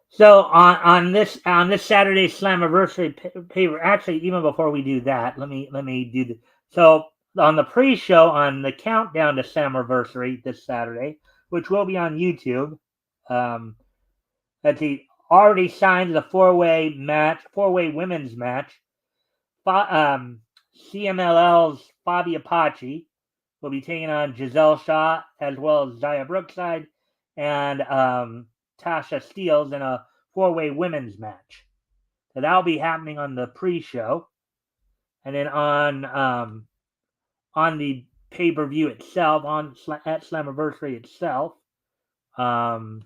So on this Saturday Slammiversary paper, actually, even before we do that, let me do the so on the pre-show on the countdown to Slammiversary this Saturday, which will be on YouTube. Um, that he already signed the four-way women's match. CMLL's Fabi Apache will be taking on Giselle Shaw as well as Zaya Brookside and Tasha Steeles in a four-way women's match. So that'll be happening on the pre-show, and then on the pay-per-view itself at Slammiversary itself. The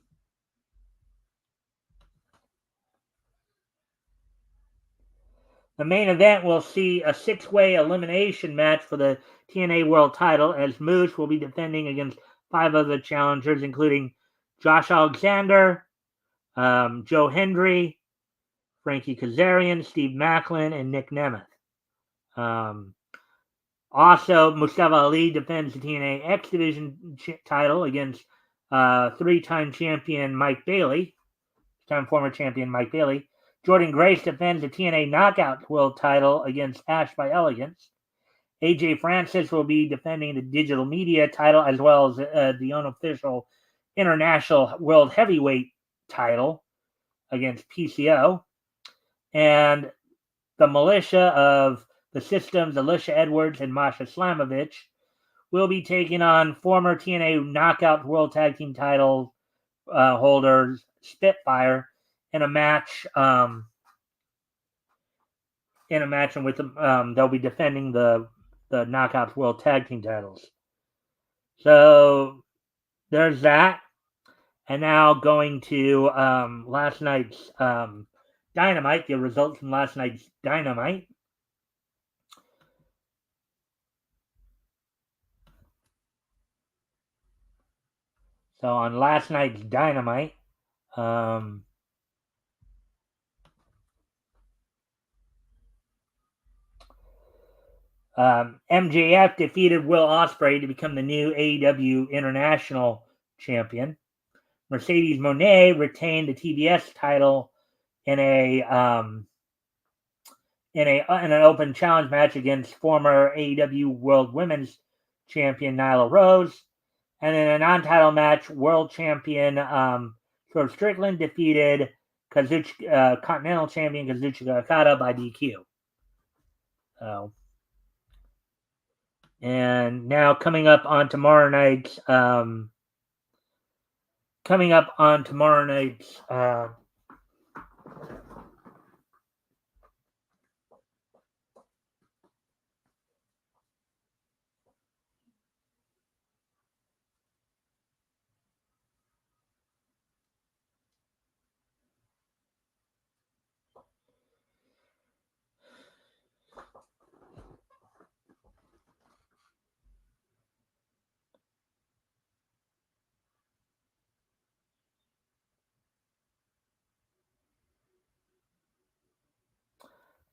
main event will see a six-way elimination match for the TNA World Title, as Moose will be defending against 5 other challengers, including Josh Alexander, Joe Hendry, Frankie Kazarian, Steve Macklin, and Nick Nemeth. Also, Mustafa Ali defends the TNA X Division title against three-time champion Mike Bailey, former champion Mike Bailey. Jordan Grace defends the TNA Knockout World title against Ash by Elegance. AJ Francis will be defending the digital media title as well as the unofficial International World Heavyweight title against PCO. And the militia of the Systems, Alicia Edwards and Masha Slamovich, will be taking on former TNA Knockout World Tag Team title holders Spitfire in a match. And with them, they'll be defending the Knockouts World Tag Team titles. So there's that. And now going to last night's Dynamite, the results from last night's Dynamite. So on last night's Dynamite, MJF defeated Will Ospreay to become the new AEW International Champion. Mercedes Moné retained the TBS title in an open challenge match against former AEW World Women's Champion Nyla Rose. And in a non-title match, World Champion George Strickland defeated Continental Champion Kazuchika Okada by DQ. And now coming up on tomorrow night's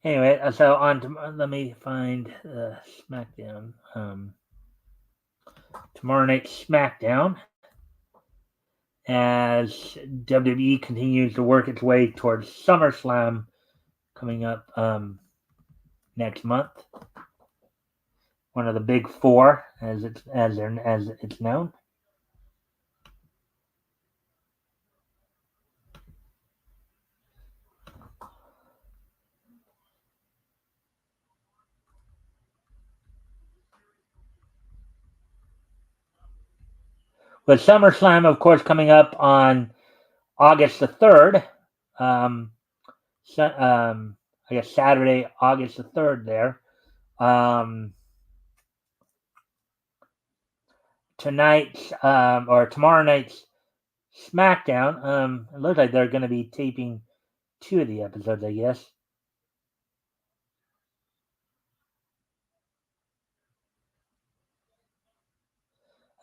anyway, so let me find SmackDown. Tomorrow night's SmackDown, as WWE continues to work its way towards SummerSlam coming up next month. One of the big four, as it's known. With SummerSlam, of course, coming up on August the 3rd. I guess Saturday, August the 3rd there. Tonight's or tomorrow night's SmackDown. It looks like they're going to be taping 2 of the episodes, I guess.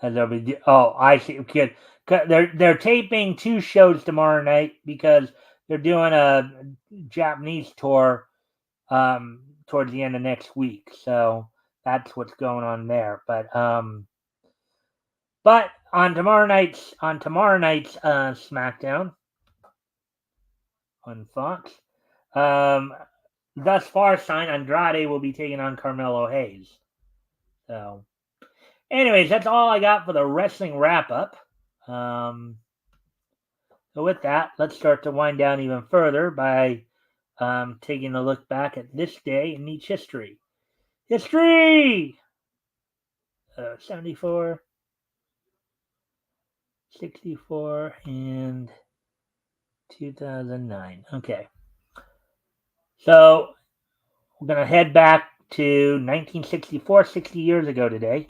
And they'll be. Oh, I see. Kid, they're taping 2 shows tomorrow night because they're doing a Japanese tour towards the end of next week. So that's what's going on there. But on tomorrow night's SmackDown on Fox, thus far signed Andrade will be taking on Carmelo Hayes. So, anyways, that's all I got for the wrestling wrap up. So with that, let's start to wind down even further by taking a look back at this day in each history. History! 74, 64, and 2009. Okay. So we're going to head back to 1964, 60 years ago today.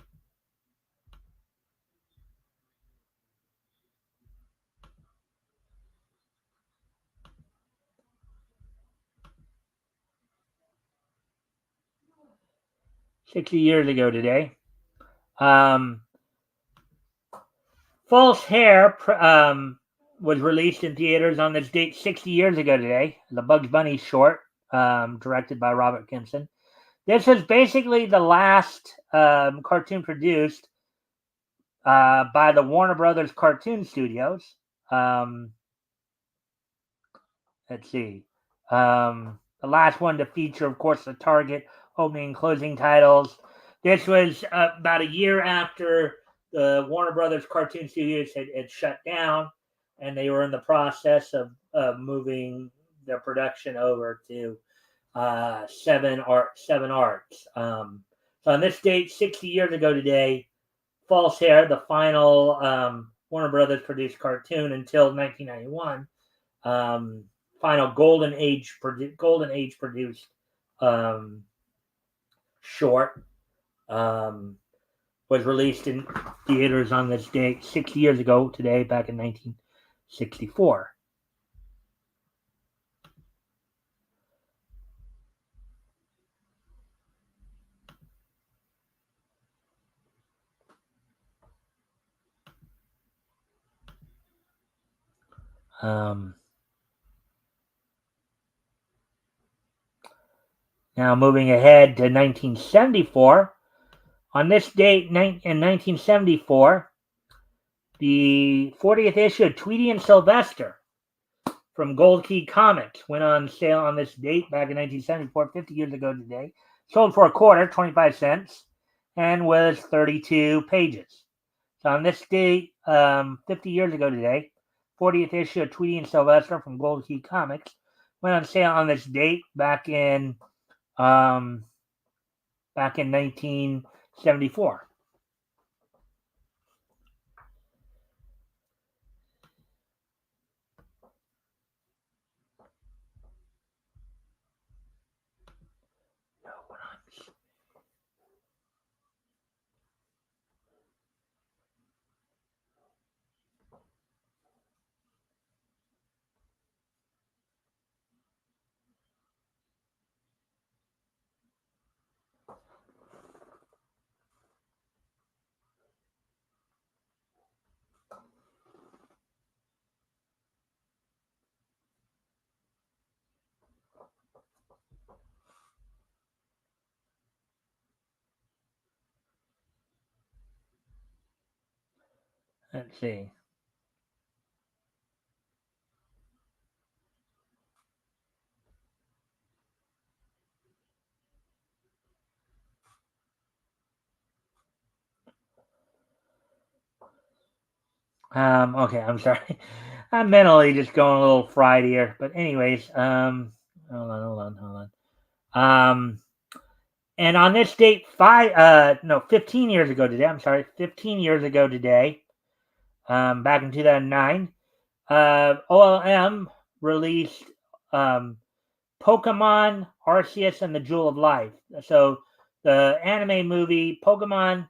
False Hair was released in theaters on this date 60 years ago today. The Bugs Bunny short, directed by Robert Kimpson. This was basically the last cartoon produced by the Warner Brothers Cartoon Studios. Let's see. The last one to feature, of course, the Target opening and closing titles. This was about a year after the Warner Brothers Cartoon Studios had shut down, and they were in the process of moving their production over to Seven Arts. So on this date, 60 years ago today, False Hair, the final Warner Brothers produced cartoon until 1991, final Golden Age produced short, was released in theaters on this date 60 years ago today, back in 1964. Now moving ahead to 1974. On this date in 1974, the 40th issue of Tweety and Sylvester from Gold Key Comics went on sale on this date back in 1974, 50 years ago today. Sold for a quarter, 25 cents, and was 32 pages. So on this date, 50 years ago today, 40th issue of Tweety and Sylvester from Gold Key Comics went on sale on this date back in 1974. Let's see. Okay, I'm sorry. I'm mentally just going a little fried here. But anyways, hold on. And on this date, 15 years ago today, 15 years ago today, back in 2009, OLM released Pokemon Arceus and the Jewel of Life. So the anime movie Pokemon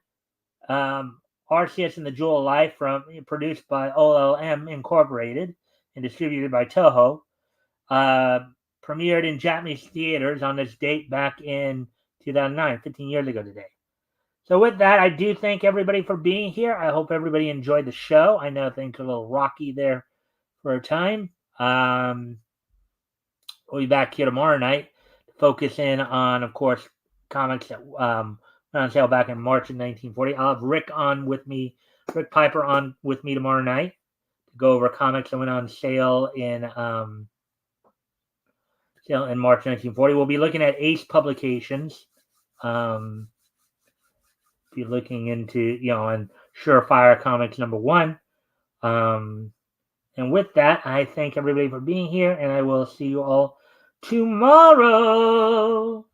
Arceus and the Jewel of Life, produced by OLM Incorporated and distributed by Toho, premiered in Japanese theaters on this date back in 2009, 15 years ago today. So with that, I do thank everybody for being here. I hope everybody enjoyed the show. I know things are a little rocky there for a time. We'll be back here tomorrow night to focus in on, of course, comics that went on sale back in March of 1940. I'll have Rick Piper on with me tomorrow night to go over comics that went on sale in March 1940. We'll be looking at Ace Publications. Be looking into, and Surefire Comics #1. And with that, I thank everybody for being here, and I will see you all tomorrow.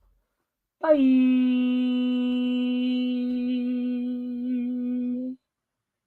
Bye.